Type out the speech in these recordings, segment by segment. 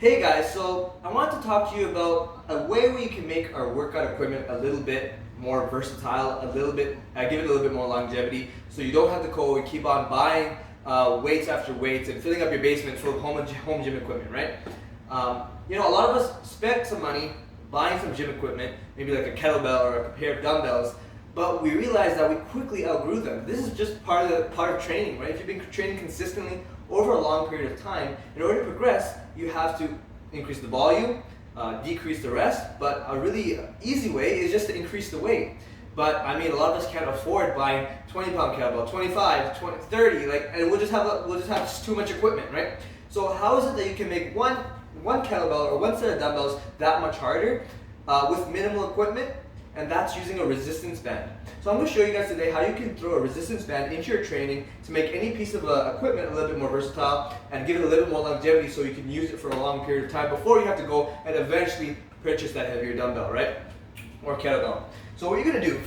Hey guys, so I wanted to talk to you about a way where you can make our workout equipment a little bit more versatile, give it a little bit more longevity, so you don't have to go and keep on buying weights after weights and filling up your basement full of home gym equipment, right? A lot of us spent some money buying some gym equipment, maybe like a kettlebell or a pair of dumbbells, but we realized that we quickly outgrew them. This is just part of training, right? If you've been training consistently over a long period of time, in order to progress, you have to increase the volume, decrease the rest, but a really easy way is just to increase the weight. But I mean, a lot of us can't afford buying 20-pound kettlebell, 25, 20, 30, and we'll just have too much equipment, right? So how is it that you can make one kettlebell or one set of dumbbells that much harder with minimal equipment? And that's using a resistance band. So I'm going to show you guys today how you can throw a resistance band into your training to make any piece of equipment a little bit more versatile and give it a little bit more longevity so you can use it for a long period of time before you have to go and eventually purchase that heavier dumbbell, right? Or kettlebell. So what you're going to do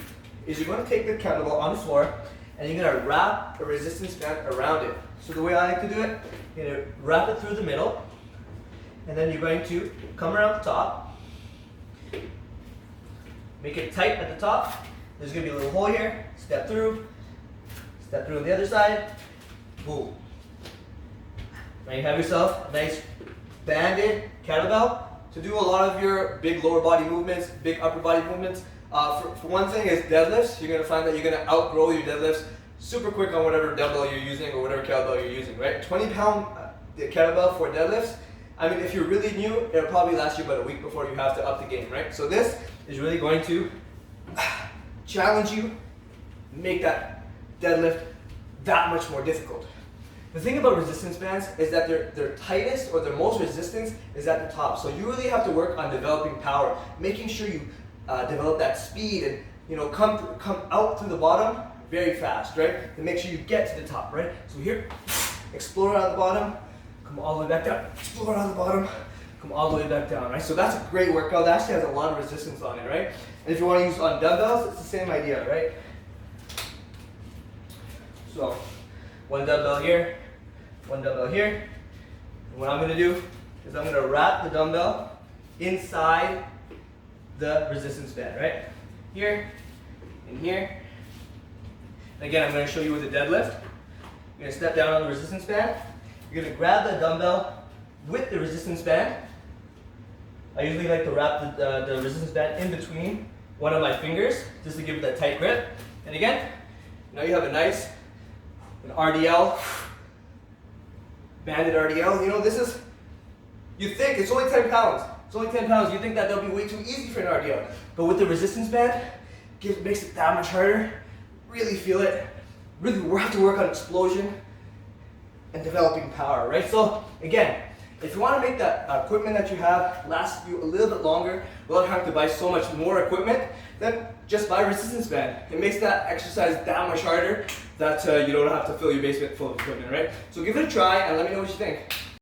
is you're going to take the kettlebell on the floor and you're going to wrap a resistance band around it. So the way I like to do it, you're going to wrap it through the middle and then you're going to come around the top. Make it tight at the top. There's going to be a little hole here. Step through on the other side. Boom. Now you have yourself a nice banded kettlebell to do a lot of your big lower body movements, big upper body movements. For one thing is deadlifts. You're going to find that you're going to outgrow your deadlifts super quick on whatever dumbbell you're using or whatever kettlebell you're using, right? 20-pound kettlebell for deadlifts. I mean, if you're really new, it'll probably last you about a week before you have to up the game, right? So this is really going to challenge you, make that deadlift that much more difficult. The thing about resistance bands is that their tightest or their most resistance is at the top. So you really have to work on developing power, making sure you develop that speed and come out through the bottom very fast, right? To make sure you get to the top, right? So here, explore around the bottom, come all the way back down, explore around the bottom, come all the way back down, right? So that's a great workout. That actually has a lot of resistance on it, right? And if you want to use on dumbbells, it's the same idea, right? So, one dumbbell here, one dumbbell here. And what I'm going to do is I'm going to wrap the dumbbell inside the resistance band, right? Here, and here. And again, I'm going to show you with the deadlift. You're going to step down on the resistance band. You're going to grab the dumbbell with the resistance band. I usually like to wrap the resistance band in between one of my fingers just to give it that tight grip. And again, now you have an RDL, banded RDL. You think it's only 10 pounds. It's only 10 pounds. You think that that'll be way too easy for an RDL. But with the resistance band, makes it that much harder. Really feel it. Really have to work on explosion and developing power, right? So again, if you want to make that equipment that you have last you a little bit longer without having to buy so much more equipment, then just buy a resistance band. It makes that exercise that much harder that you don't have to fill your basement full of equipment, right? So give it a try and let me know what you think.